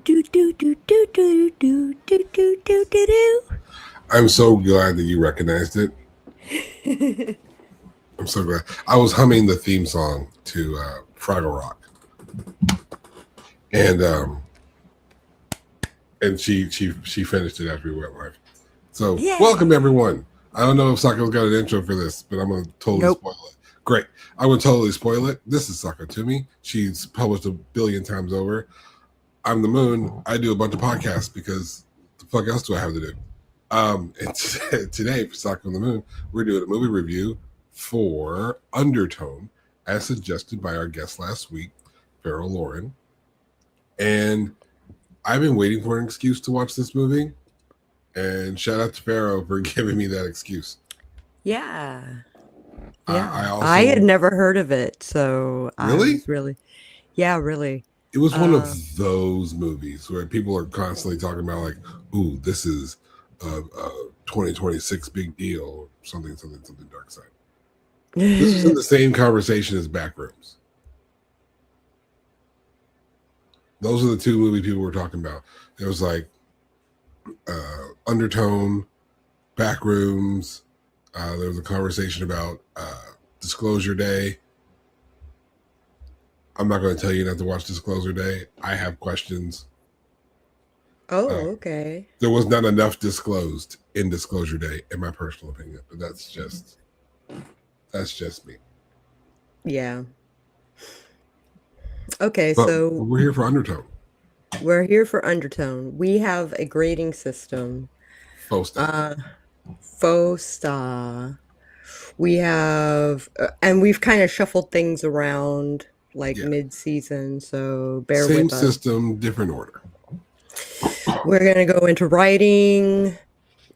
do do do do do do do do do do I'm so glad that you recognized it. do. I'm so glad. I was humming the theme song to Fraggle Rock, and she finished it after we went live. So welcome Yay! everyone. I don't know if Sako's got an intro for this, but I'm going to totally Nope. spoil it. Great. I would totally spoil it. This is Sako to me. She's published a billion times over. I'm the Moon. I do a bunch of podcasts because the fuck else do I have to do? And today for Sako and the Moon, we're doing a movie review for Undertone, as suggested by our guest last week, Pharaoh Loren. And I've been waiting for an excuse to watch this movie. And shout out to Pharaoh for giving me that excuse. Yeah. I Yeah. also I had never heard of it, so I really was really, yeah, really. it was one of Uh, those movies where people are constantly talking about like, ooh, this is a 2026 big deal, something dark side. This is in the same conversation as Backrooms. Those are the two movie people were talking about. It was like Undertone, Backrooms. There was a conversation about Disclosure Day. I'm not going to tell you not to watch Disclosure Day. I have questions. okay. There was not enough disclosed in Disclosure Day, in my personal opinion. But that's just me. Yeah. Okay, But so we're here for Undertone. we're here for Undertone. We have a grading system. Fosta. Fosta. We have, and we've kind of shuffled things around like Yeah. mid-season, so bear Same with us. system, different order. We're going to go into writing,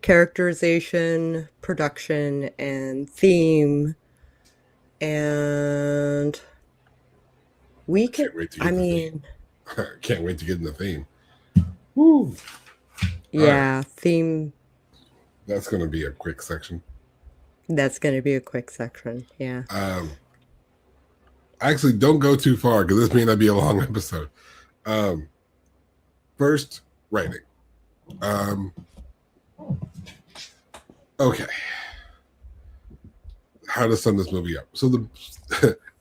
characterization, production, and theme. And we can, I mean, Can't wait to get in the theme. Woo. yeah, theme. That's going to be a quick section. That's going to be a quick section. Yeah. Actually, don't go too far because this may not be a long episode. First, writing. Okay. How to sum this movie up. So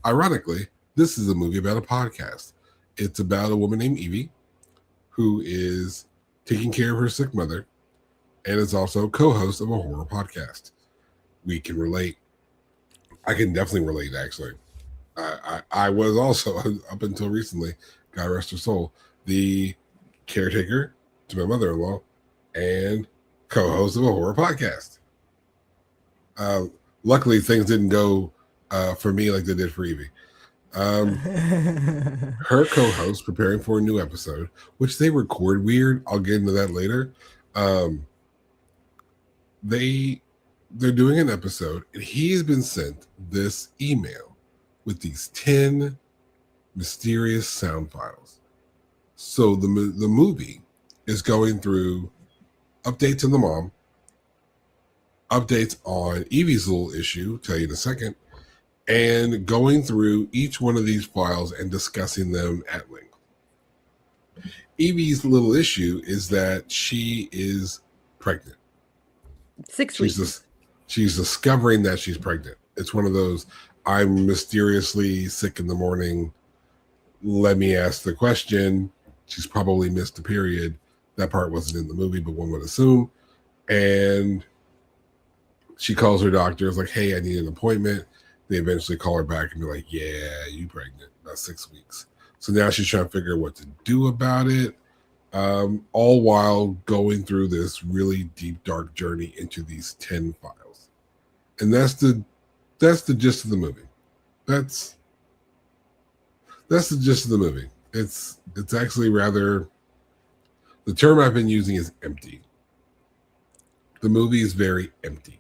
ironically, this is a movie about a podcast. It's about a woman named Evie who is taking care of her sick mother and is also co-host of a horror podcast. We can relate. I can definitely relate, actually. I was also, up until recently, God rest her soul, the caretaker to my mother-in-law and co-host of a horror podcast. Luckily, things didn't go for me like they did for Evie. Her co-host preparing for a new episode, which they record weird. I'll get into that later. They're doing an episode, and he's been sent this email with these 10 mysterious sound files. So the movie is going through updates on the mom, updates on Evie's little issue, tell you in a second, and going through each one of these files and discussing them at length. Evie's little issue is that she is pregnant. 6 weeks. She's discovering that she's pregnant. It's one of those, I'm mysteriously sick in the morning. Let me ask the question. She's probably missed a period. That part wasn't in the movie, but one would assume. And she calls her doctor. It's like, hey, I need an appointment. They eventually call her back and be like, yeah, you pregnant. About 6 weeks. So now she's trying to figure out what to do about it. All while going through this really deep, dark journey into these 10 files. And that's the gist of the movie. That's the gist of the movie. It's actually rather, the term I've been using is empty. The movie is very empty.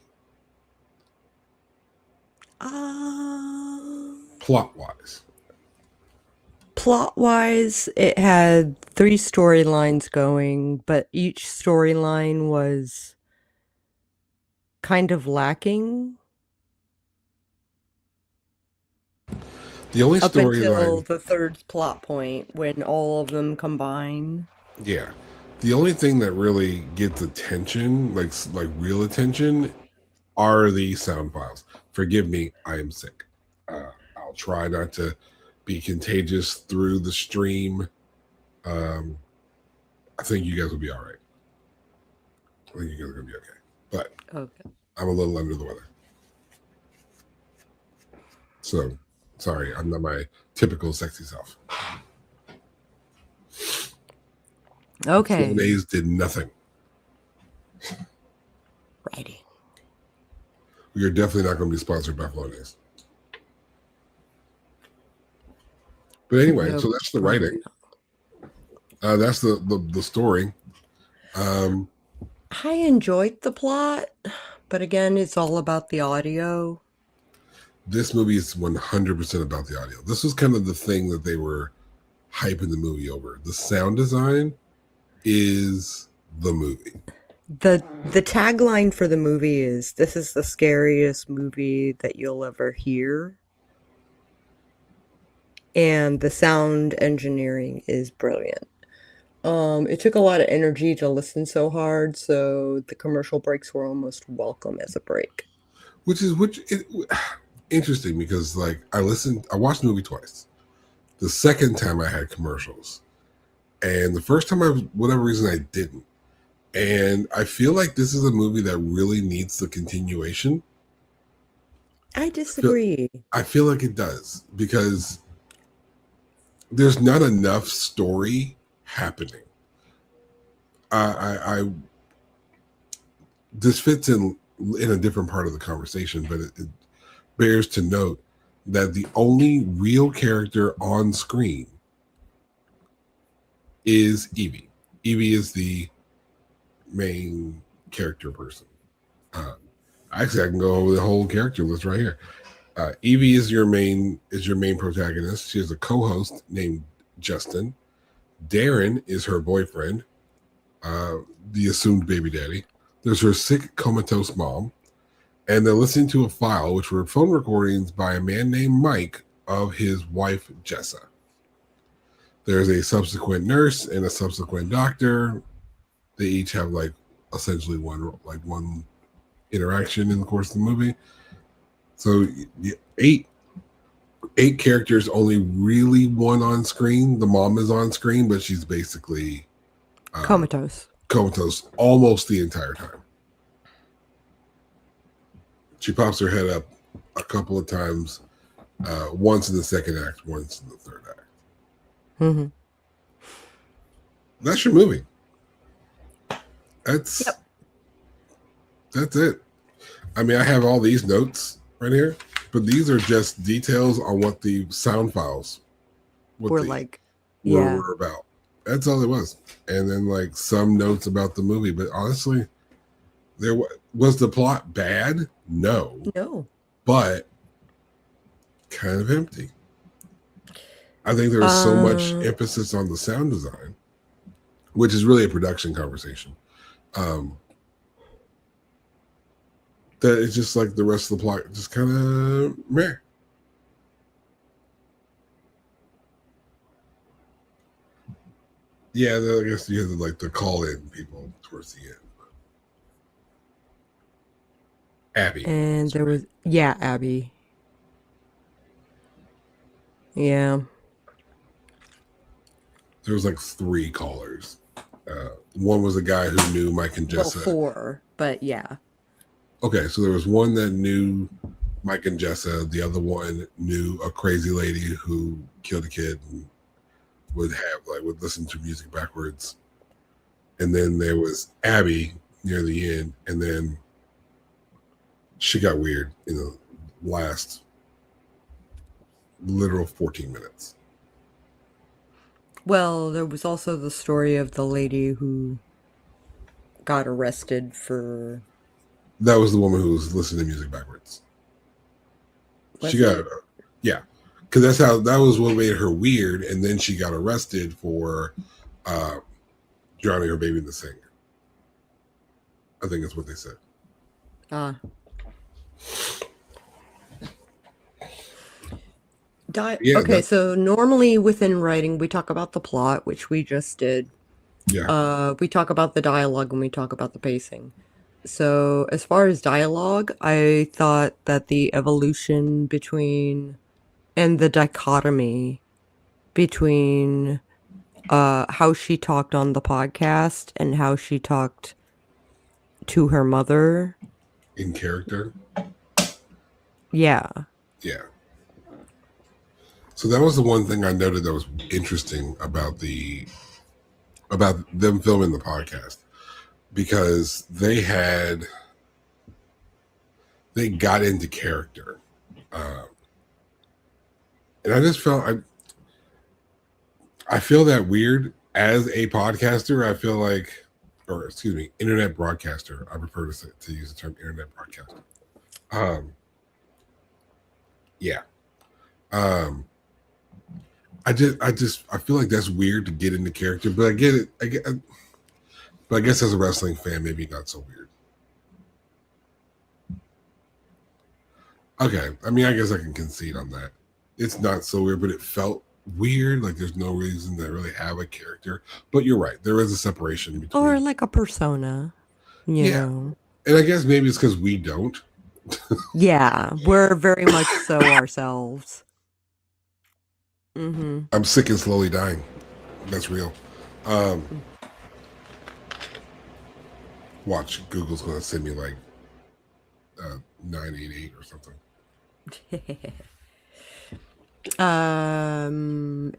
Plot-wise. Plot-wise, it had 3 storylines going, but each storyline was kind of lacking. The only Up until storyline, the third plot point when all of them combine. Yeah. The only thing that really gets attention, like real attention, are the sound files. Forgive me, I am sick. I'll try not to be contagious through the stream. Um, I think you guys will be all right. I think you guys are gonna be okay. But Okay. I'm a little under the weather, so sorry. I'm not my typical sexy self. Okay. Flonase did nothing. Writing. We are definitely not going to be sponsored by Flonase. But anyway, No, so that's the probably writing. not. That's the story. Um, I enjoyed the plot, but again, it's all about the audio. this movie is 100% about the audio. This was kind of the thing that they were hyping the movie over. The sound design is the movie. The tagline for the movie is "This is the scariest movie that you'll ever hear." And the sound engineering is brilliant. It took a lot of energy to listen so hard, so the commercial breaks were almost welcome as a break. Which interesting because like I watched the movie twice. The second time I had commercials, and the first time whatever reason I didn't. And I feel like this is a movie that really needs the continuation. I I feel, disagree. I feel like it does because there's not enough story happening. I this fits in a different part of the conversation, but it bears to note that the only real character on screen is Evie. Evie is the main character person. Uh, Actually, I can go over the whole character list right here. Evie is your main protagonist. She has a co-host named Justin. Darren is her boyfriend, uh, the assumed baby daddy. There's her sick, comatose mom, and they're listening to a file, which were phone recordings by a man named Mike of his wife Jessa. There's a subsequent nurse and a subsequent doctor. They each have like essentially one interaction in the course of the movie. So eight characters, only really one on screen. The mom is on screen, but she's basically uh, Comatose. comatose almost the entire time. She pops her head up a couple of times, once in the second act, once in the third act. Hmm. That's your movie. That's Yep. that's it. I mean, I have all these notes right here, but these are just details on what the sound files, what We're the like, yeah. were about. That's all it was, and then like some notes about the movie. But honestly, was the plot bad? No, No. but kind of empty. I think there was so much Uh, emphasis on the sound design, which is really a production conversation. Um, that it's just like the rest of the plot, just kind of meh. Yeah, I guess you had like the call in people towards the end. Abby, and that's there right. was, yeah, Abby. Yeah. There was like three callers. One was a guy who knew Mike and Well, Jessa. four, but yeah. Okay, so there was one that knew Mike and Jessa. The other one knew a crazy lady who killed a kid and would listen to music backwards. And then there was Abby near the end, and then she got weird in the last literal 14 minutes. Well, there was also the story of the lady who got arrested for, That was the woman who was listening to music backwards. She was got, it? yeah, because that was what made her weird, and then she got arrested for uh, drowning her baby in the sink. I think that's what they said. Ah. Yeah, Okay, that so normally within writing, we talk about the plot, which we just did. Yeah. We talk about the dialogue and we talk about the pacing. So, as far as dialogue, I thought that the evolution between and the dichotomy between how she talked on the podcast and how she talked to her mother. In character. Yeah. Yeah. So that was the one thing I noted that was interesting about them filming the podcast, because they got into character, uh, and I just felt I feel that weird as a podcaster. I feel like, or excuse me, internet broadcaster. I prefer to use the term internet broadcaster. Um, yeah. Um, I feel like that's weird to get into character, but I get it. But I guess as a wrestling fan, maybe not so weird. Okay, I mean, I guess I can concede on that. It's not so weird, but it felt weird. Like there's no reason to really have a character. But you're right. There is a separation Or between. like a persona, you Yeah, know. and I guess maybe it's because we don't. Yeah, we're very much so ourselves. Mm-hmm. I'm sick and slowly dying. That's real. Um, Watch, Google's gonna send me like 988 or something.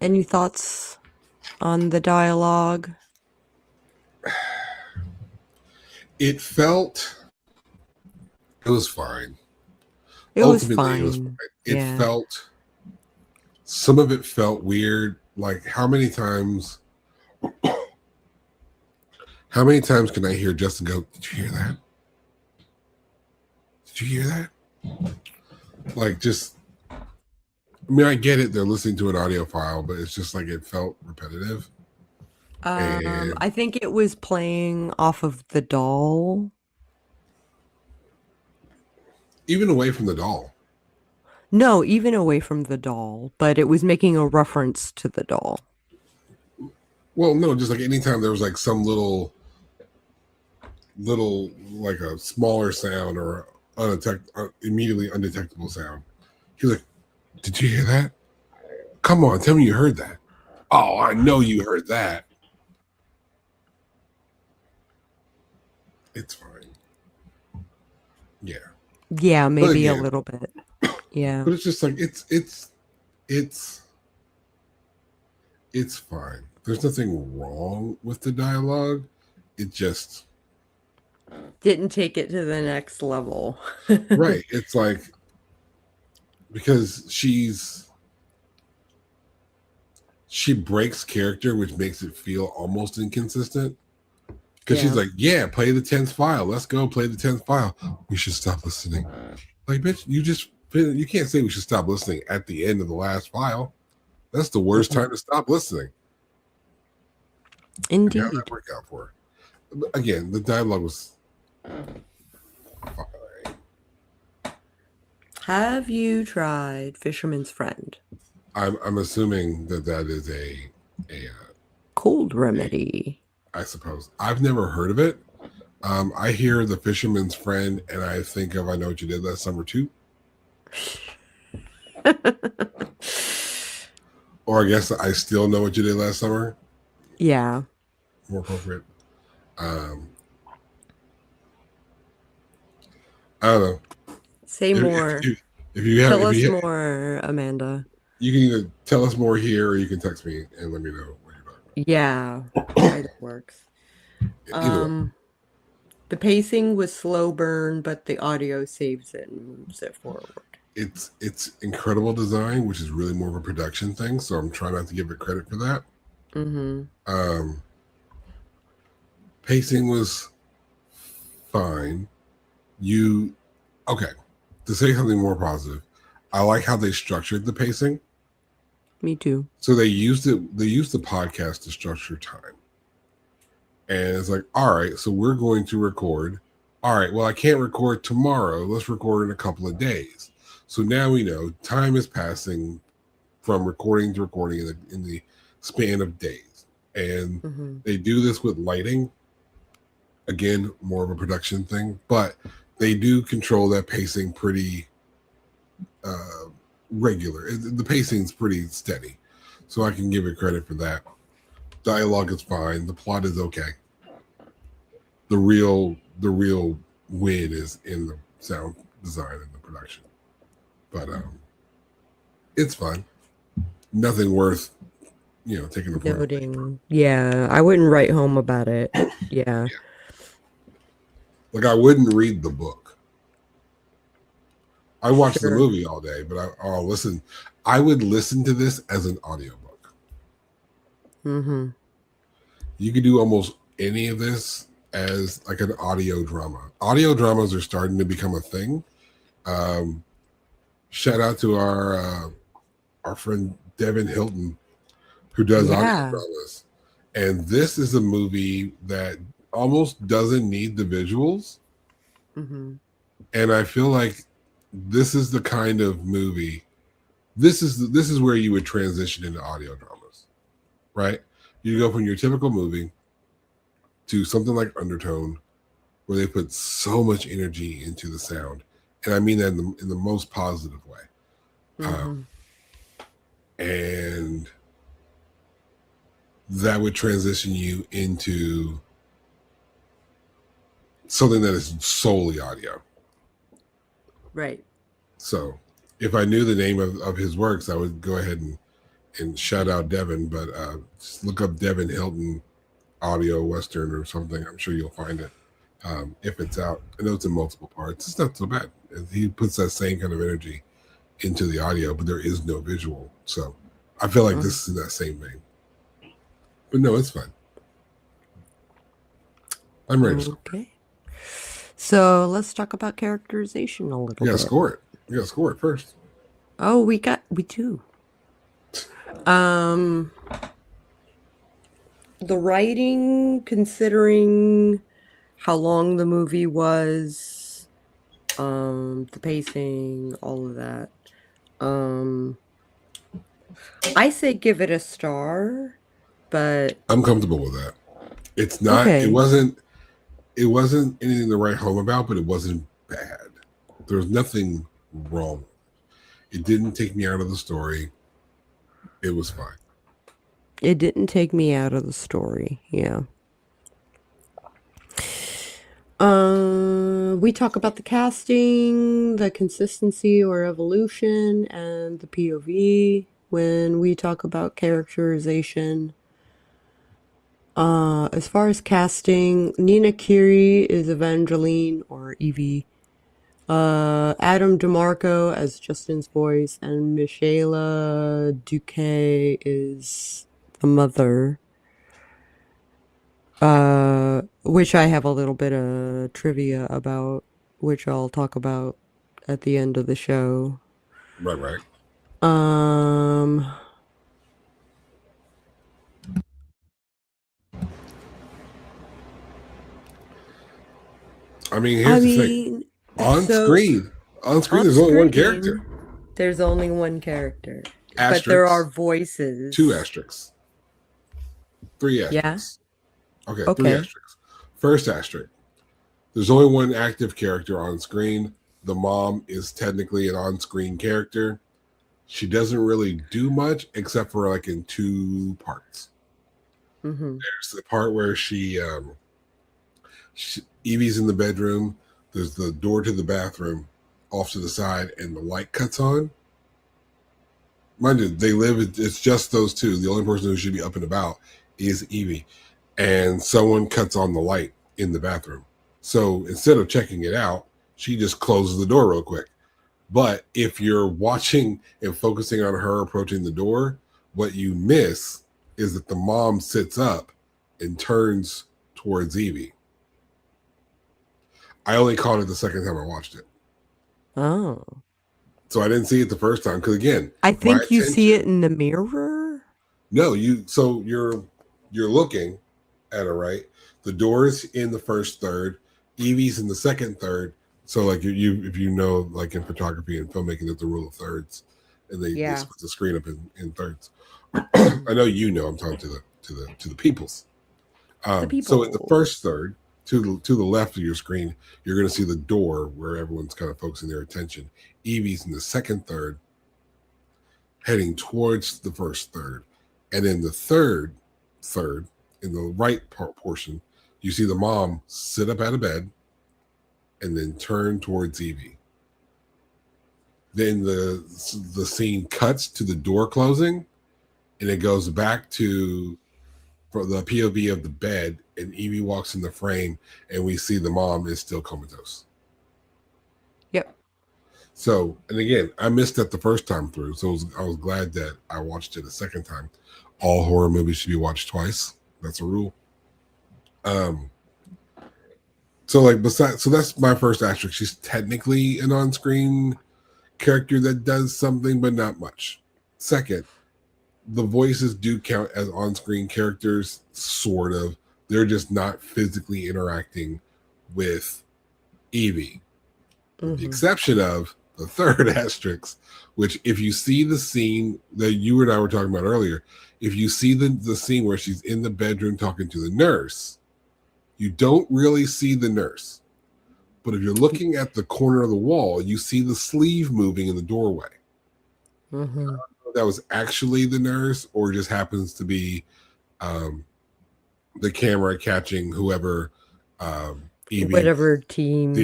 Any thoughts on the dialogue? It was fine. It was Ultimately, it was fine. fine. It Yeah. felt Some of it felt weird. Like how many times can I hear Justin go, "Did you hear that? Did you hear that?" Like just I mean, I get it. They're listening to an audio file, but it's just like it felt repetitive. And I think it was playing off of the doll. even away from the doll. No, even away from the doll, but it was making a reference to the doll. Well, no, just like anytime there was like some little like a smaller sound or immediately undetectable sound. He's like, "Did you hear that? Come on, tell me you heard that." "Oh, I know you heard that." It's fine. Yeah. Yeah, But maybe a again, little bit. Yeah. but it's just like it's it's fine. There's nothing wrong with the dialogue. It just Didn't take it to the next level. right. It's like because she breaks character, which makes it feel almost inconsistent. Because she's Yeah. like, "Yeah, play the 10th file. Let's go play the 10th file. We should stop listening." Like, bitch, you can't say we should stop listening at the end of the last file. That's the worst Mhm. time to stop listening. And how did that Indeed. work out for her? But again, the dialogue was fine. Have you tried Fisherman's Friend? I'm assuming that is a Cold remedy. I suppose I've never heard of it. I hear the Fisherman's Friend, and I think of I Know What You Did Last Summer too. Or I guess I Still Know What You Did Last Summer. Yeah. More appropriate. Um, I don't know. Say If, more. if you have Tell us more, Amanda. you can either tell us more here or you can text me and let me know what you're talking Yeah. about. Either works. Either way, The pacing was slow burn, but the audio saves it and moves it forward. it's incredible design, which is really more of a production thing. So I'm trying not to give it credit for that. Mm-hmm. Um, Pacing was fine. You okay? To say something more positive, I like how they structured the pacing. Me too. So they used it. They used the podcast to structure time, and it's like, all right, so we're going to record. All right, well, I can't record tomorrow. Let's record in a couple of days. So now we know time is passing from recording to recording in the span of days. And Mm-hmm. they do this with lighting. Again, more of a production thing, but they do control that pacing pretty uh, regular. The pacing's pretty steady, so I can give it credit for that. Dialogue is fine. The plot is okay. The real win is in the sound design and the production. But it's fine. Nothing worth taking the point away from. Noting. Yeah, I wouldn't write home about it. Yeah, Yeah. Like I wouldn't read the book. I watch the sure. movie all day, but I'll listen. I would listen to this as an audiobook. Mm-hmm. You could do almost any of this as like an audio drama. Audio dramas are starting to become a thing. Um, Shout out to our friend Devin Hilton who does audio Yeah. dramas, and this is a movie that almost doesn't need the visuals, Mm-hmm. and I feel like this is the kind of movie. This is where you would transition into audio dramas, right? You go from your typical movie to something like Undertone, where they put so much energy into the sound, and I mean that in the most positive way. Mm-hmm. And that would transition you into something that is solely audio. Right. So if I knew the name of his works, I would go ahead and shout out Devin, but just look up Devin Hilton audio Western or something. I'm sure you'll find it if it's out. I know it's in multiple parts. It's not so bad. He puts that same kind of energy into the audio, but there is no visual. So I feel like this is in that same vein. But no, it's fine. I'm ready to score. Okay. So let's talk about characterization a little You gotta bit. score it. You gotta score it first. Oh, we do. Um, the writing, considering how long the movie was, the pacing, all of that. Um, I say give it a star, but I'm comfortable with that. It's not. It okay. wasn't. It wasn't anything to write home about, but it wasn't bad. There was nothing wrong. It didn't take me out of the story. It was fine. It didn't take me out of the story. Yeah. We talk about the casting, the consistency or evolution, and the POV when we talk about characterization. As far as casting, Nina Kiri is Evangeline or Evie. Adam DeMarco as Justin's voice, and Michaela Duque is the mother. Which I have a little bit of trivia about, which I'll talk about at the end of the show. Right, right. Um, I mean, I here's the thing. mean, On so screen, on screen, on there's only one character. screen, there's only one character, but there are Asterisks, two voices. asterisks, three Yeah. asterisks. Okay, three Okay. asterisks. First asterisk. There's only one active character on screen. The mom is technically an on-screen character. She doesn't really do much except for like in two parts. Mm-hmm. There's the part where Evie's in the bedroom. There's the door to the bathroom off to the side, and the light cuts on. Mind you, they live. It's just those two. The only person who should be up and about is Evie, and someone cuts on the light in the bathroom. So instead of checking it out, she just closes the door real quick. But if you're watching and focusing on her approaching the door, what you miss is that the mom sits up and turns towards Evie. I only caught it the second time I watched it. Oh. So I didn't see it the first time because again, I my think you see it attention. in the mirror. No, you're looking at it, right? The door's in the first third, Evie's in the second third. So like you if you know like in photography and filmmaking, that's the rule of thirds, and they Yeah. split the screen up in thirds. Mm-hmm. I know you know I'm talking to the to the peoples. The So in the people. first third, to the left of your screen, you're going to see the door where everyone's kind of focusing their attention. Evie's in the second third, heading towards the first third, and in the third, in the right portion, you see the mom sit up out of bed and then turn towards Evie. Then the scene cuts to the door closing, and it goes back to for the POV of the bed, and Evie walks in the frame, and we see the mom is still comatose. Yep. So, and again, I missed that the first time through, so I was glad that I watched it a second time. All horror movies should be watched twice. That's a rule. So like besides, so that's my first asterisk. She's technically an on-screen character that does something, but not much. Second, the voices do count as on-screen characters, sort of. They're just not physically interacting with Evie, with the exception of the third asterisk, which if you see the scene that you and I were talking about earlier, if you see the scene where she's in the bedroom talking to the nurse, you don't really see the nurse. But if you're looking at the corner of the wall, you see the sleeve moving in the doorway. Mm-hmm. That was actually the nurse, or just happens to be the camera catching whoever Evie, Whatever team.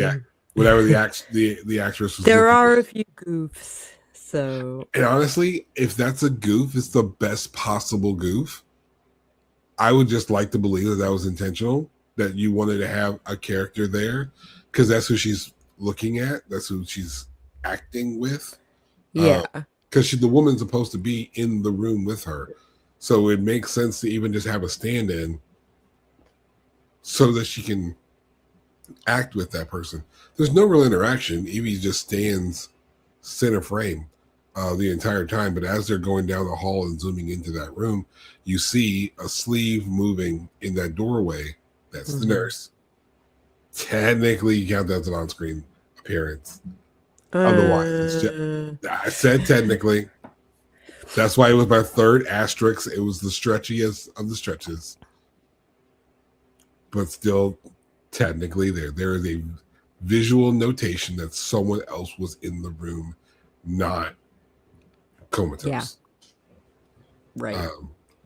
whatever the actress was There looking are a at. few goofs, so And honestly, if that's a goof, it's the best possible goof. I would just like to believe that that was intentional, that you wanted to have a character there, because that's who she's looking at. That's who she's acting with. yeah. Because the woman's supposed to be in the room with her. So it makes sense to even just have a stand-in so that she can act with that person. There's no real interaction. Evie just stands center frame the entire time. But as they're going down the hall and zooming into that room, you see a sleeve moving in that doorway. That's the nurse. Technically, you count that as an on-screen appearance. Otherwise, it's just, I said technically. That's why it was my third asterisk. It was the stretchiest of the stretches. But still, technically, there is a visual notation that someone else was in the room, not comatose. Yeah. Right.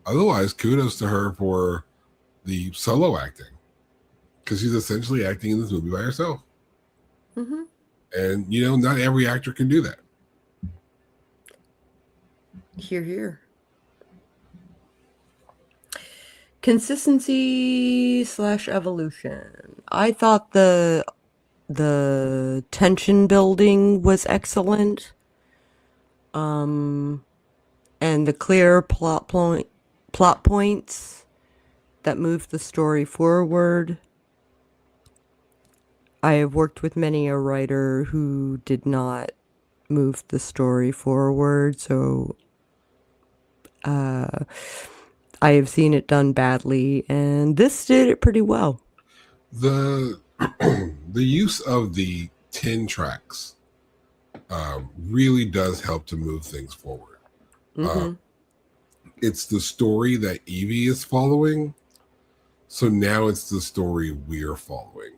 Otherwise, kudos to her for the solo acting, because she's essentially acting in this movie by herself. Mm-hmm. And, you know, not every actor can do that. Here, here. Consistency / evolution. I thought the tension building was excellent. And the clear plot points that move the story forward. I have worked with many a writer who did not move the story forward, so I have seen it done badly, and this did it pretty well. The the use of the 10 tracks really does help to move things forward. It's the story that Evie is following, so now it's the story we're following.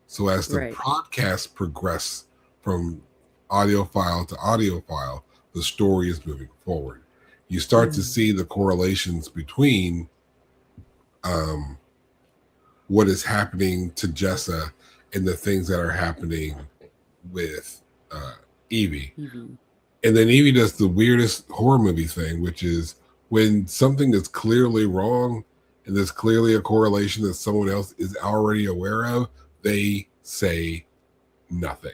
So as the podcast progress from audio file to audio file, the story is moving forward. You start to see the correlations between what is happening to Jessa and the things that are happening with Evie. And then Evie does the weirdest horror movie thing, which is when something is clearly wrong and there's clearly a correlation that someone else is already aware of, they say nothing.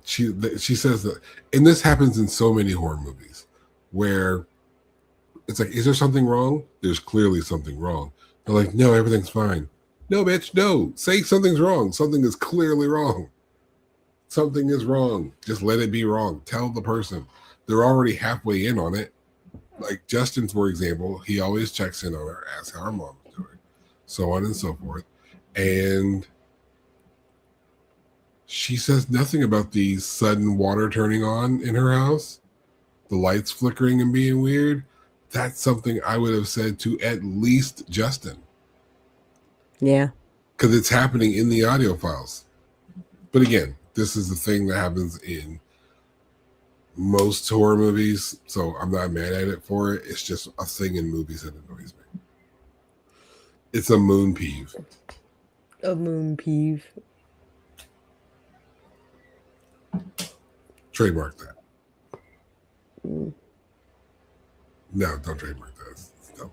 She says that, and this happens in so many horror movies where it's like, is there something wrong? There's clearly something wrong. They're like, no, everything's fine. No, bitch, no. Say something's wrong. Something is clearly wrong. Something is wrong. Just let it be wrong. Tell the person. They're already halfway in on it. Like Justin, for example, he always checks in on her, asks how her mom's doing, so on and so forth. And she says nothing about the sudden water turning on in her house. the lights flickering and being weird, that's something I would have said to at least Justin. Yeah. Because it's happening in the audio files. But again, this is the thing that happens in most horror movies, so I'm not mad at it for it. It's just a thing in movies that annoys me. It's a moon peeve. A moon peeve. Trademark that. Mm. No, don't trademark that. No.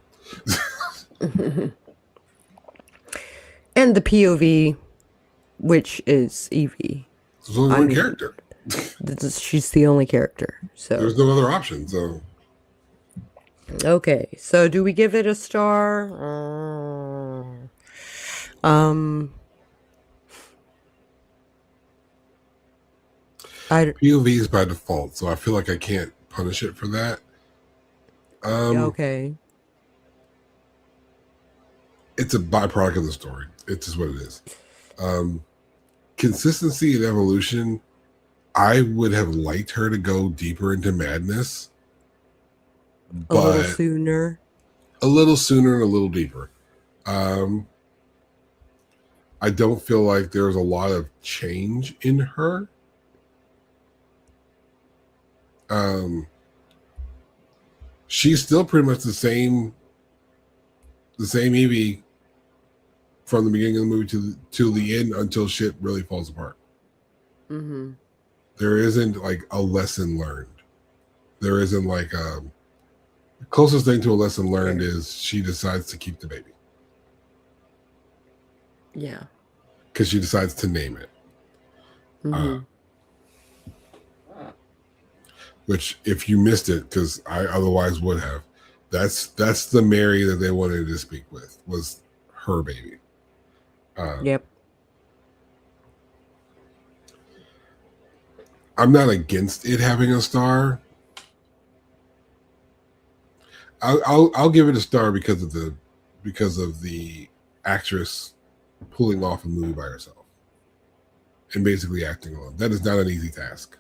And the POV, which is Evie. There's only one character. She's the only character. So there's no other option. So okay. So do we give it a star? POV is by default, so I feel like I can't punish it for that. Okay. It's a byproduct of the story. It's just what it is. Consistency and evolution. I would have liked her to go deeper into madness, but a little sooner. A little sooner and a little deeper. I don't feel like there's a lot of change in her. She's still pretty much the same Evie from the beginning of the movie to the end until shit really falls apart. Mm-hmm. There isn't like a lesson learned. There isn't like the closest thing to a lesson learned is she decides to keep the baby. Yeah. Because she decides to name it. Mm-hmm. Which, if you missed it, because I otherwise would have, that's the Mary that they wanted to speak with, was her baby. Yep. I'm not against it having a star. I'll give it a star because of the actress pulling off a movie by herself and basically acting alone. That is not an easy task.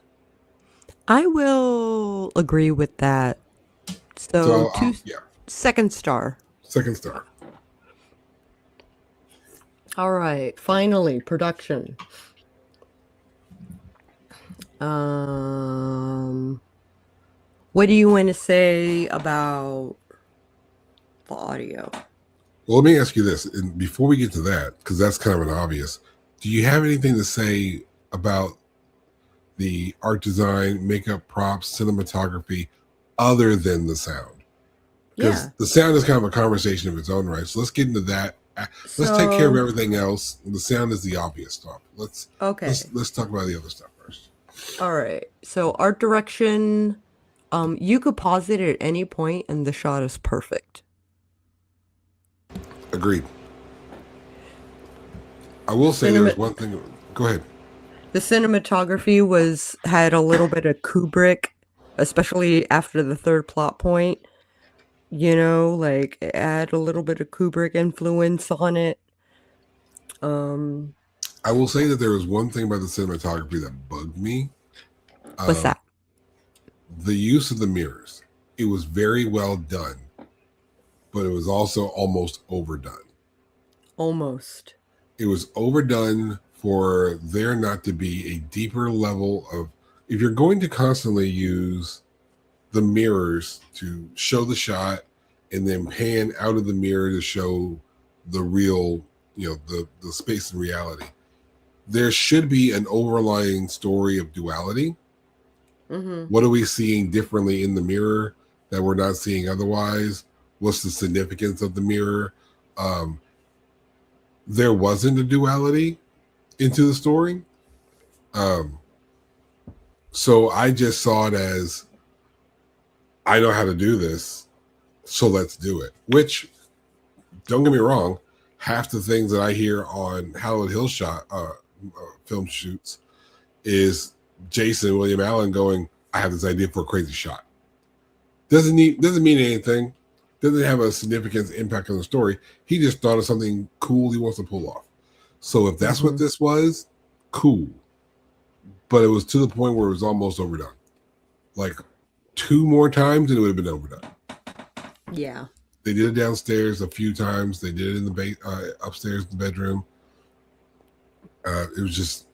I will agree with that. So second star. Second star. All right. Finally, production. What do you want to say about the audio? Well, let me ask you this, and before we get to that, because that's kind of an obvious. Do you have anything to say about the art design, makeup, props, cinematography, other than the sound? Because the sound is kind of a conversation of its own right. So let's get into that. Let's take care of everything else. The sound is the obvious stuff. Let's talk about the other stuff first. All right. So art direction, you could pause it at any point and the shot is perfect. Agreed. I will say there's one thing. Go ahead. The cinematography had a little bit of Kubrick, especially after the third plot point. You know, like it had a little bit of Kubrick influence on it. I will say that there was one thing about the cinematography that bugged me. What's that? The use of the mirrors. It was very well done, but it was also almost overdone. Almost. It was overdone for there not to be a deeper level of, if you're going to constantly use the mirrors to show the shot and then pan out of the mirror to show the real, the space and reality, there should be an overlying story of duality. Mm-hmm. What are we seeing differently in the mirror that we're not seeing otherwise? What's the significance of the mirror? There wasn't a duality into the story. So I just saw it as, I know how to do this, so let's do it. Which, don't get me wrong, half the things that I hear on Hallowed Hill film shoots is Jason William Allen going, I have this idea for a crazy shot. Doesn't mean anything. Doesn't have a significant impact on the story. He just thought of something cool he wants to pull off. So if that's what this was, cool. But it was to the point where it was almost overdone. Like 2 more times and it would have been overdone. Yeah. They did it downstairs a few times. They did it in the upstairs in the bedroom. It was just,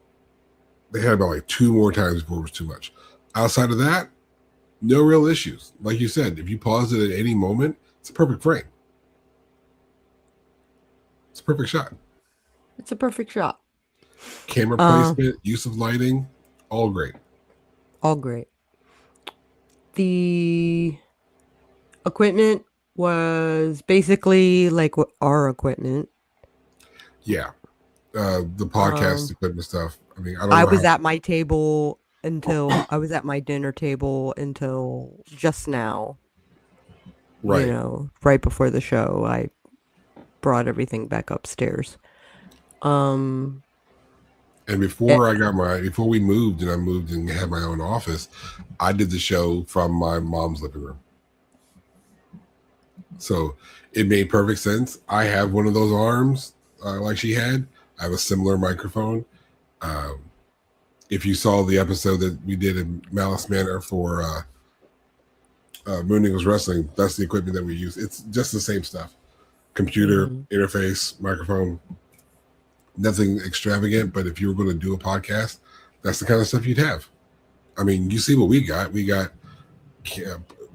they had about like 2 more times before it was too much. Outside of that, no real issues. Like you said, if you pause it at any moment, it's a perfect frame. It's a perfect shot. It's a perfect shot. Camera Uh, placement, use of lighting, all great. all great. The equipment was basically like our equipment. Yeah. The podcast Um, equipment stuff. I mean, I don't I know was how. at my table until I was at my dinner table until just now, Right. right before the show. I brought everything back upstairs. Um, And it, before we moved and I moved and had my own office, I did the show from my mom's living room. So it made perfect sense. I have one of those arms like she had. I have a similar microphone. Um, if you saw the episode that we did in Malice Manor for Moon Eagles Wrestling, that's the equipment that we use. It's just the same stuff. Computer, mhm. interface, microphone, nothing extravagant. But if you were going to do a podcast, that's the kind of stuff you'd have. I mean, you see what we got. We got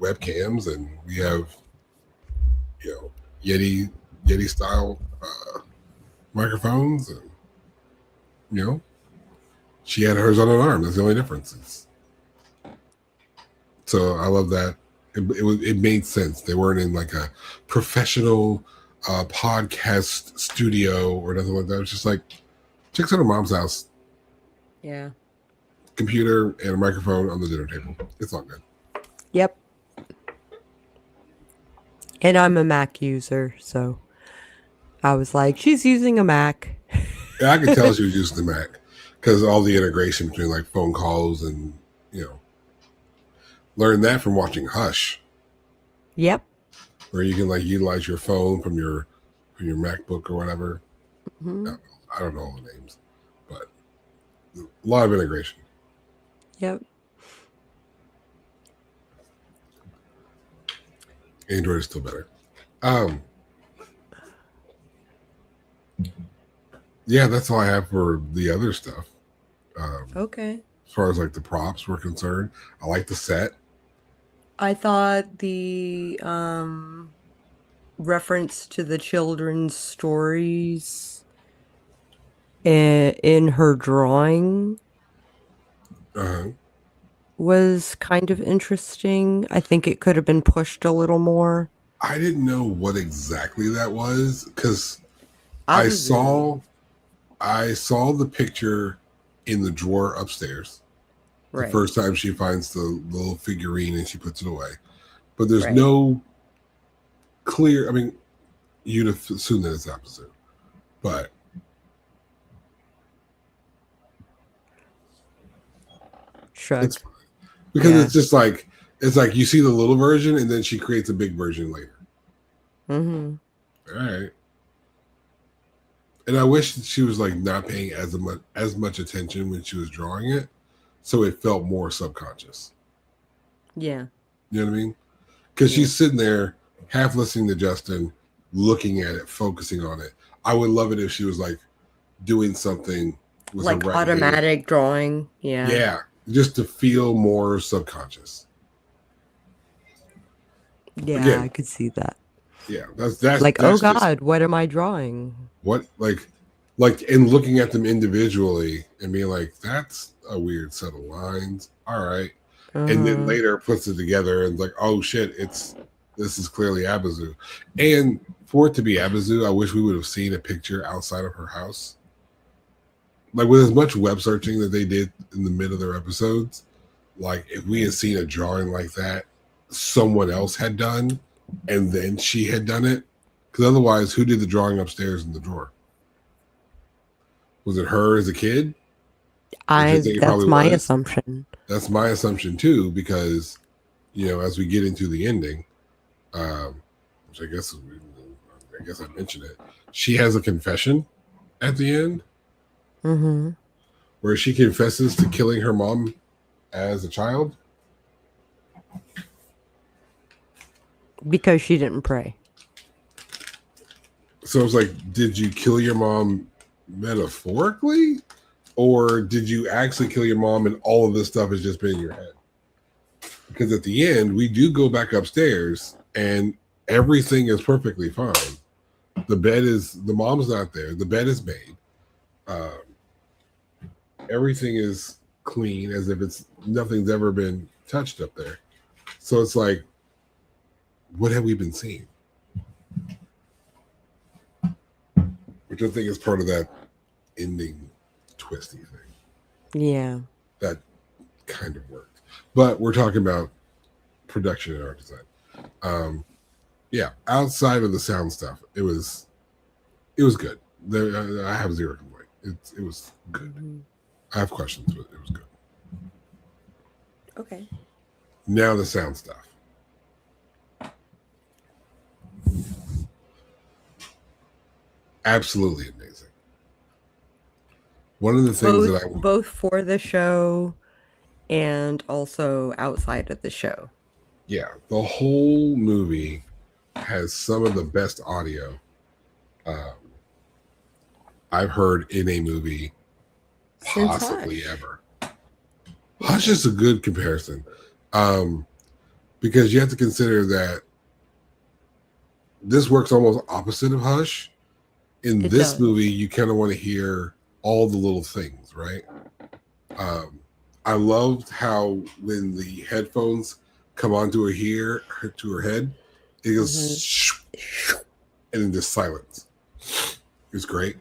webcams and we have, you know, Yeti style microphones. And, you know, she had hers on an arm. That's the only difference. So I love that. It made sense. They weren't in like a professional podcast studio or nothing like that. It was just like chicks at her mom's house, Yeah. computer and a microphone on the dinner table. It's all good. Yep. And I'm a Mac user, so I was like, she's using a Mac. Yeah, I could tell she was using the Mac because all the integration between like phone calls and, you know, learned that from watching Hush, Yep. where you can like utilize your phone from your MacBook or whatever. Hmm. I don't know all the names, but a lot of integration. Yep. Android is still better. Um, yeah, that's all I have for the other stuff. Okay. As far as like the props were concerned, I like the set. I thought the reference to the children's stories in her drawing Uh, was kind of interesting. I think it could have been pushed a little more. I didn't know what exactly that was because I Abuzu. saw I saw the picture in the drawer upstairs the Right. first time she finds the little figurine and she puts it away. But there's Right. no clear. I mean, you'd assume that it's opposite, but it's Shrug. because Yeah. it's like you see the little version and then she creates a big version later. Mm-hmm. All right. And I wish that she was like not paying as much attention when she was drawing it, so it felt more subconscious. Yeah. You know what I mean? Because Yeah. she's sitting there, half listening to Justin, looking at it, focusing on it. I would love it if she was like doing something with her Like right hand. automatic drawing. Yeah. Yeah, just to feel more subconscious. Yeah, I Again, could see that. yeah, Like, oh that's just God, what am I drawing? what like and looking at them individually and being like, that's a weird set of lines. All right. And then Uh-huh. later puts it together and like, oh shit, this is clearly Abazu. And for it to be Abazu, I wish we would have seen a picture outside of her house. Like with as much web searching that they did in the mid of their episodes, like if we had seen a drawing like that someone else had done and then she had done it, because otherwise, who did the drawing upstairs in the drawer? Was it her as a kid? Which I think it That's probably my was. assumption. That's my assumption too, because as we get into the ending, which I guess I mentioned it. She has a confession at the end Mm-hmm. where she confesses to killing her mom as a child. Because she didn't pray. So it's like, did you kill your mom metaphorically? Or did you actually kill your mom and all of this stuff has just been in your head? Because at the end, we do go back upstairs and everything is perfectly fine. The mom's not there. The bed is made. Uh, everything is clean as if nothing's ever been touched up there. So it's like, what have we been seeing? Which I think is part of that ending twisty thing. Yeah. That kind of worked. But we're talking about production and art design. Yeah, outside of the sound stuff, it was good. I have zero complaint. It was good. Mm-hmm. I have questions, but it was good. Okay. Now the sound stuff. Absolutely amazing. One of the things that Both for the show and also outside of the show. Yeah, the whole movie has some of the best audio I've heard in a movie Since possibly Hush. ever. Hush is a good comparison because you have to consider that this works almost opposite of Hush. In It this does. movie, you kind of want to hear all the little things, right? I loved how when the headphones come onto her head, it goes and then just silence. It's great.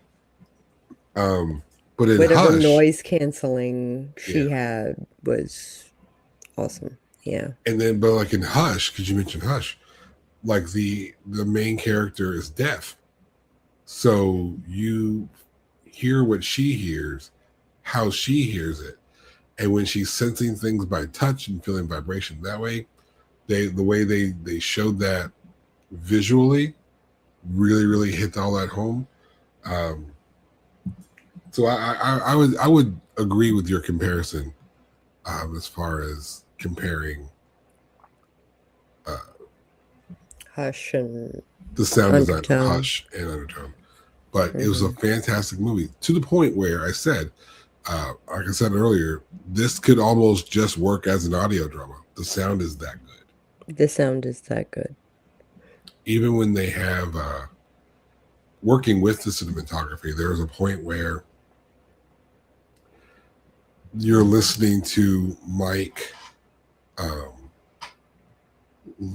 But in Whatever Hush, noise canceling she had was awesome. Yeah. and then but like in Hush, because you mentioned Hush, like the main character is deaf, so you hear what she hears, how she hears it, and when she's sensing things by touch and feeling vibration that way, the way they showed that visually really hit all that home. So I would agree with your comparison as far as comparing Hush and the sound design of Undertone. Hush and Undertone. But it was a fantastic movie to the point where I said, like I said earlier, this could almost just work as an audio drama. The sound is that good. The sound is that good. Even when they have working with the cinematography, there's a point where you're listening to Mike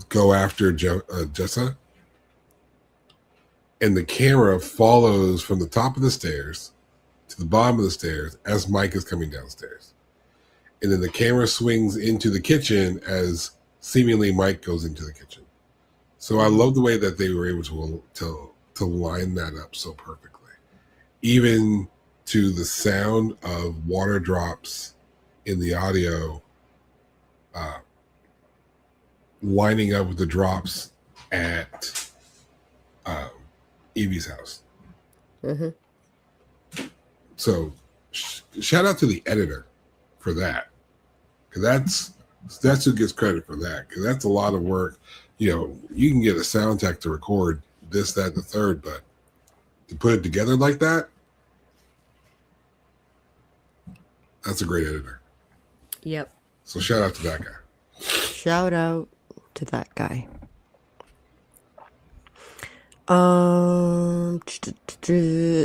go after Jessa, and the camera follows from the top of the stairs to the bottom of the stairs as Mike is coming downstairs. And then the camera swings into the kitchen as seemingly Mike goes into the kitchen. So I love the way that they were able to line that up so perfectly. Even to the sound of water drops in the audio lining up with the drops at Evie's house. So shout out to the editor for that, because that's who gets credit for that, because that's a lot of work. You know, you can get a sound tech to record this, that, and the third, but to put it together like that, that's a great editor. Yep. So shout out to that guy. Shout out to that guy.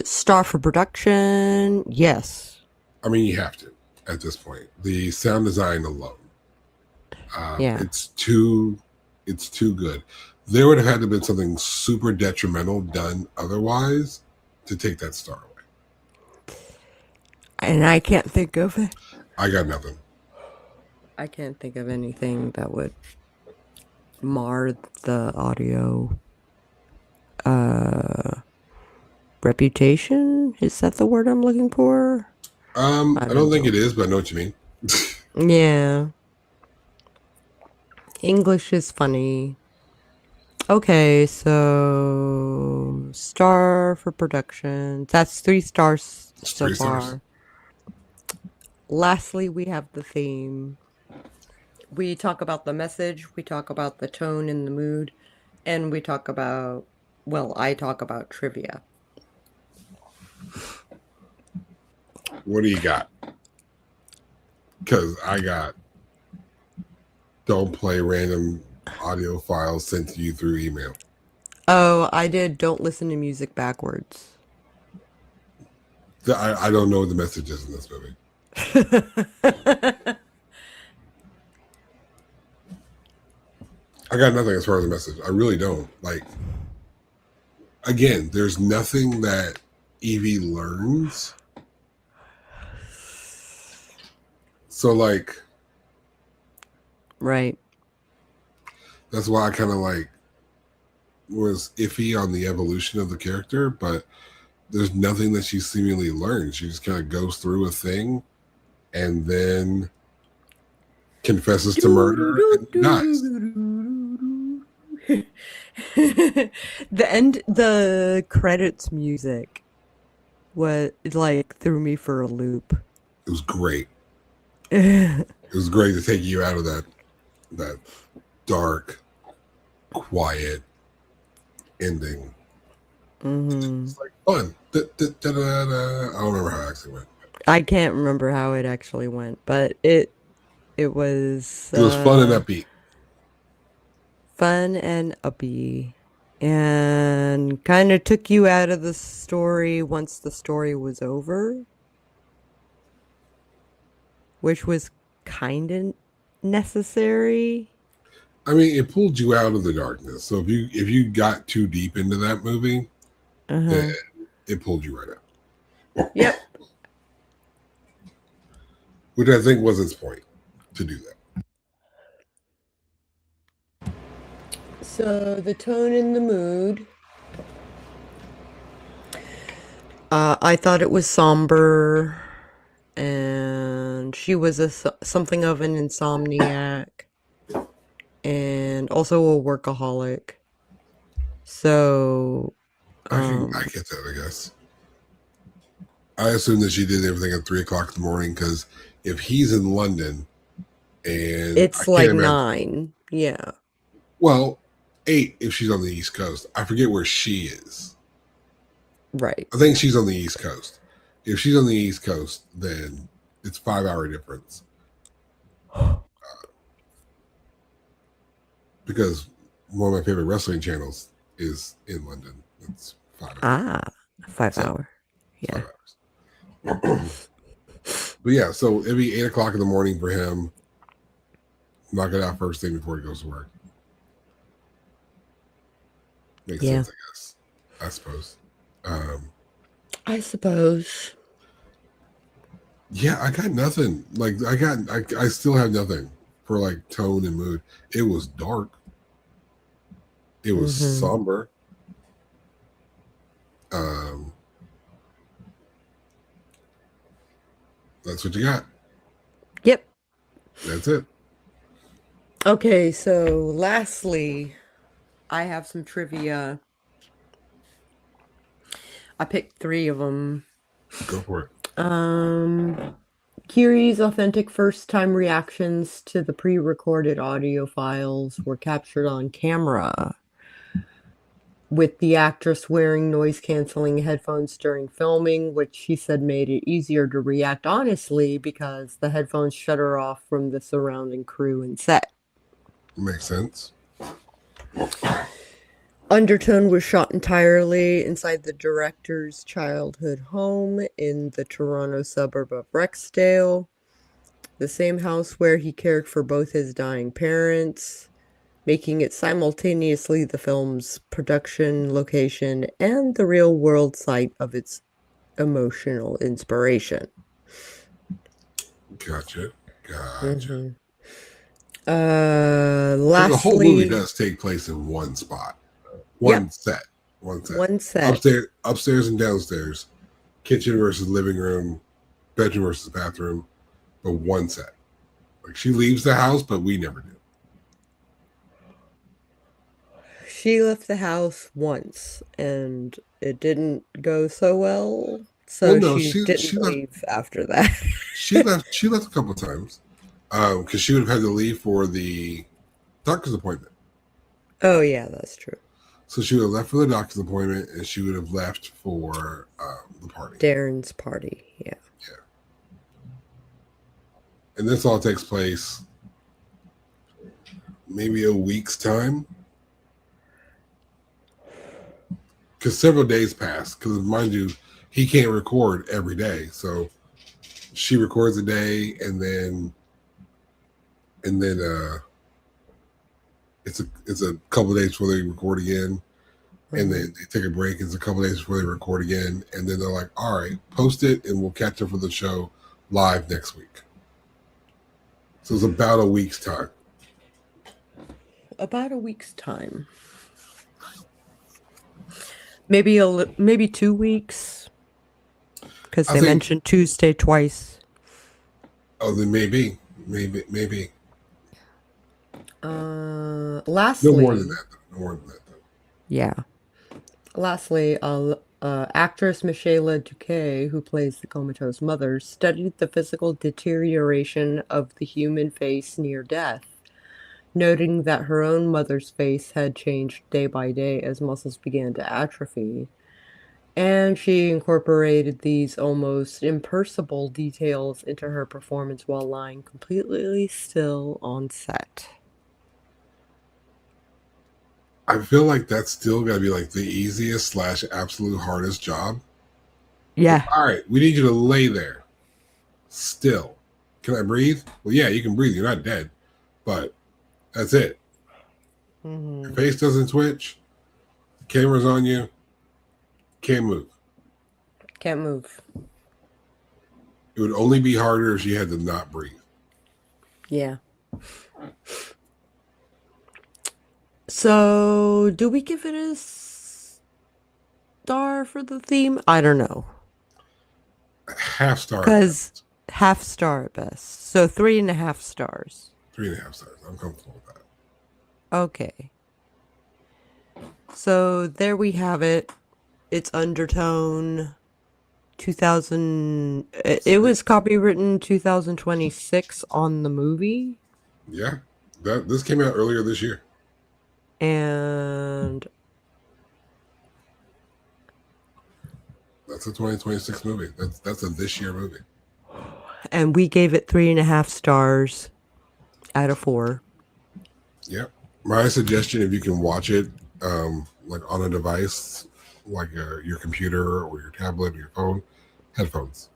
Star for production. Yes. I mean, you have to at this point. The sound design alone, Yeah. it's too good. There would have had to have been something super detrimental done otherwise to take that star away. And I can't think of it. I got nothing. I can't think of anything that would mar the audio reputation. Is that the word I'm looking for? I don't think it is, but I know what you mean. Yeah. English is funny. Okay, so star for production. That's 3 stars so 3 far. stars. Lastly, we have the theme. We talk about the message, we talk about the tone and the mood. And we talk about, well, I talk about trivia. What do you got? Because I got don't play random audio files sent to you through email. Oh, I did don't listen to music backwards. I don't know what the message is in this movie. I got nothing as far as the message. I really don't. Like, again, there's nothing that Evie learns. So, like, Right. that's why I kind of like was iffy on the evolution of the character, but there's nothing that she seemingly learns. She just kind of goes through a thing and then confesses to murder and dies. The credits music was like threw me for a loop. It was great. It was great to take you out of that dark, quiet ending. Hmm. It's like fun. I don't remember how it actually went. I can't remember how it actually went, but it was It was fun and upbeat. fun and uppy and kind of took you out of the story once the story was over, which was kind of necessary. I mean, it pulled you out of the darkness. So if you got too deep into that movie, then Uh-huh. it pulled you right out. Yep. Which I think was its point to do that. So the tone and the mood. I thought it was somber, and she was something of an insomniac, and also a workaholic. So, I get that, I guess. I assume that she did everything at 3 o'clock in the morning because if he's in London and I it's can't like imagine, 9. Yeah, well, 8 if she's on the East Coast. I forget where she is. right. I think she's on the East Coast. If she's on the East Coast, then it's 5 hour difference because one of my favorite wrestling channels is in London. It's 5 hours. Ah, 5 So hour. Yeah. 5 hours. But yeah, so it'd be 8 o'clock in the morning for him. Knock it out first thing before he goes to work. Makes Yeah. sense, I guess. I suppose. Um, I suppose. yeah, I got nothing. Like I still have nothing for like tone and mood. It was dark. It was Mm-hmm. somber. Um, that's what you got. Yep. That's it. Okay, so lastly, I have some trivia. I picked 3 of them. Go for it. Kiri's authentic first time reactions to the pre recorded audio files were captured on camera, with the actress wearing noise canceling headphones during filming, which she said made it easier to react honestly because the headphones shut her off from the surrounding crew and set. Makes sense. Undertone was shot entirely inside the director's childhood home in the Toronto suburb of Rexdale, the same house where he cared for both his dying parents, making it simultaneously the film's production location and the real world site of its emotional inspiration. Gotcha. Gotcha. Mm-hmm. So the whole movie Lastly, does take place in one spot, yep, one set, one set. one set. Upstairs and downstairs, kitchen versus living room, bedroom versus bathroom, but one set. Like she leaves the house, but we never do. She left the house once and it didn't go so well, Well, so no, she didn't she left leave after that. she left a couple of times because she would have had to leave for the doctor's appointment. Oh, yeah, that's true. So she would have left for the doctor's appointment, and she would have left for the party. Darren's party. Yeah. Yeah, and this all takes place maybe a week's time, because several days pass. Because mind you, he can't record every day, so she records a day, and then it's a couple of days before they record again, and then they take a break. It's a couple of days before they record again, and then they're like, "All right, post it, and we'll catch up for the show live next week." So it's about a week's time. About a week's time. Maybe 2 weeks because I they think. mentioned Tuesday twice. Oh, then maybe no more than Lastly, that. No more than that. Though. yeah. Lastly, actress Michaela Duque, who plays the comatose mother, studied the physical deterioration of the human face near death, noting that her own mother's face had changed day by day as muscles began to atrophy. And she incorporated these almost impersonal details into her performance while lying completely still on set. I feel like that's still got to be like the easiest slash absolute hardest job. Like, Yeah. all right, we need you to lay there still. Can I breathe? Well, yeah, you can breathe. You're not dead, but that's it. Your Hmm. face doesn't twitch. The camera's on you. Can't move. Can't move. It would only be harder if she had to not breathe. Yeah. So, do we give it a star for the theme? I don't know. Half star at Because best. half star at best. So, 3.5 stars. 3.5 stars. I'm comfortable with that. Okay. So, there we have it. It's Undertone 2000. It was copywritten 2026 on the movie. Yeah, this came out earlier this year. And That's a 2026 movie. That's a this year movie. we gave it 3.5 stars out of 4. Yeah. My suggestion, if you can watch it, like on a device, like your computer or your tablet or your phone, headphones.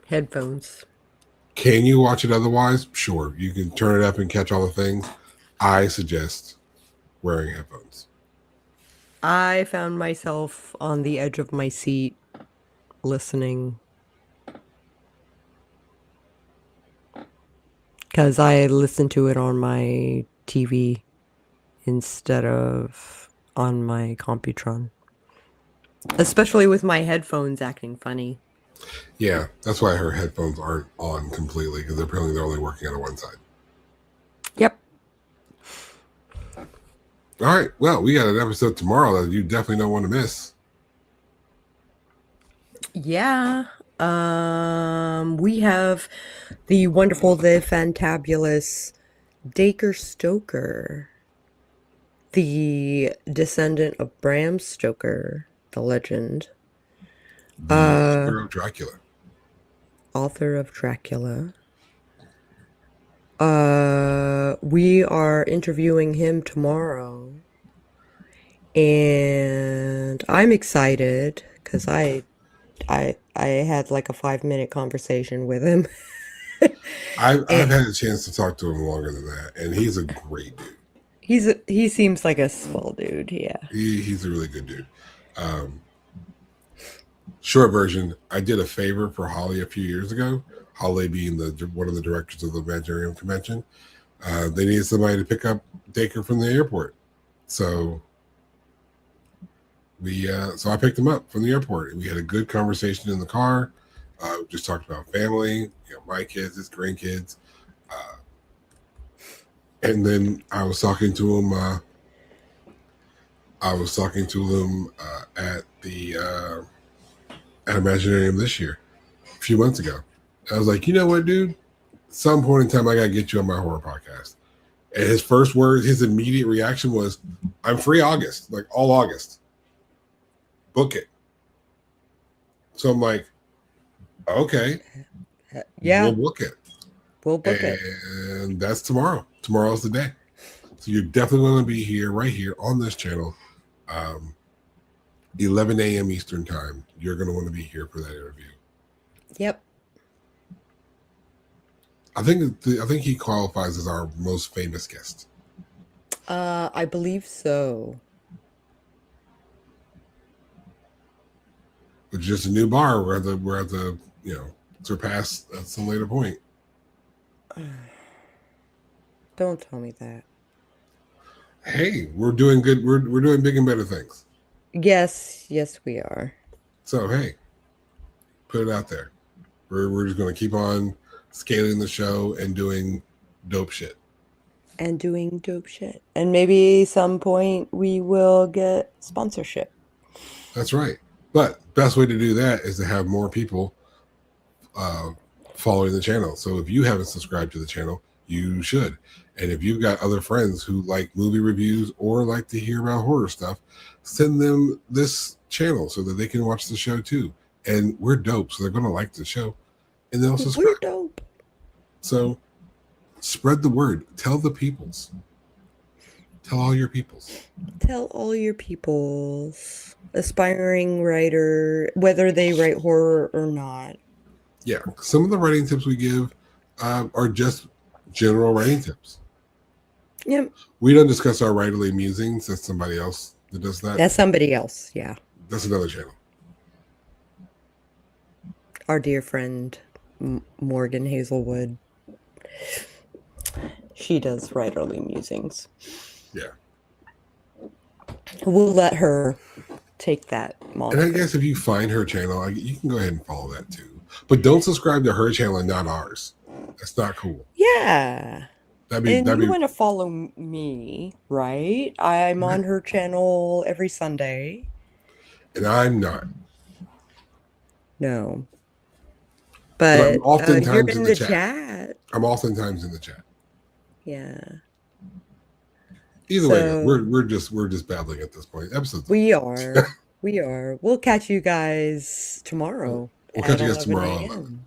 Headphones. Can you watch it otherwise? Sure, you can turn it up and catch all the things. I suggest wearing headphones. I found myself on the edge of my seat listening because I listened to it on my TV instead of on my Computron. Especially with my headphones acting funny. Yeah, that's why her headphones aren't on completely because apparently they're only working on one side. Yep. All right, well, we got an episode tomorrow that you definitely don't want to miss. Yeah. We have the wonderful, the fantabulous Dacre Stoker, the descendant of Bram Stoker, the legend, The author of Dracula. author of Dracula. We are interviewing him tomorrow, and I'm excited because I had like a 5 minute conversation with him. I've And had a chance to talk to him longer than that, and he's a great dude. he seems like a swell dude, yeah. He's a really good dude. Um, Short version, I did a favor for Holly a few years ago. Holly being one of the directors of the Imaginarium convention, they needed somebody to pick up Dacre from the airport. So so I picked him up from the airport, and we had a good conversation in the car. We just talked about family, my kids, his grandkids, and then I was talking to him. At the at Imaginarium this year, a few months ago. I was like, you know what, dude? At some point in time, I gotta get you on my horror podcast. And his first word, his immediate reaction was, "I'm free August, like all August. Book it." So I'm like, "Okay, we'll Yeah, book it." we'll book it. And that's tomorrow. Tomorrow's the day. So you're definitely going to be here, right here on this channel, 11 a.m. Eastern time. You're going to want to be here for that interview. Yep. I think he qualifies as our most famous guest. I believe so. Which is just a new bar. We're at the surpass at some later point. Don't tell me that. Hey, we're doing good. We're doing big and better things. Yes, yes, we are. So hey, put it out there. We're just going to keep on scaling the show and doing dope shit. And doing dope shit. And maybe some point we will get sponsorship. That's right. But best way to do that is to have more people following the channel. So if you haven't subscribed to the channel, you should. And if you've got other friends who like movie reviews or like to hear about horror stuff, send them this channel so that they can watch the show too. And we're dope, so they're going to like the show and they'll subscribe. We're dope. So spread the word. Tell the peoples. Tell all your peoples. Tell all your peoples, aspiring writer, whether they write horror or not. Yeah, some of the writing tips we give are just general writing tips. Yep. We don't discuss our writerly musings. That's somebody else that does that. That's somebody else, yeah. That's another channel. Our dear friend, Morgan Hazelwood. She does writerly musings. Yeah. We'll let her take that moniker. And I guess if you find her channel, you can go ahead and follow that too. But don't subscribe to her channel and not ours. That's not cool. Yeah. That'd You be want to follow me, right? I'm on her channel every Sunday. And I'm not. No. But I'm But oftentimes you're in the chat. chat. I'm oftentimes in the chat. Yeah. Either way, we're just babbling at this point. Episode. We are. We are. We'll catch you guys tomorrow. We'll catch you guys 11 tomorrow. a.m.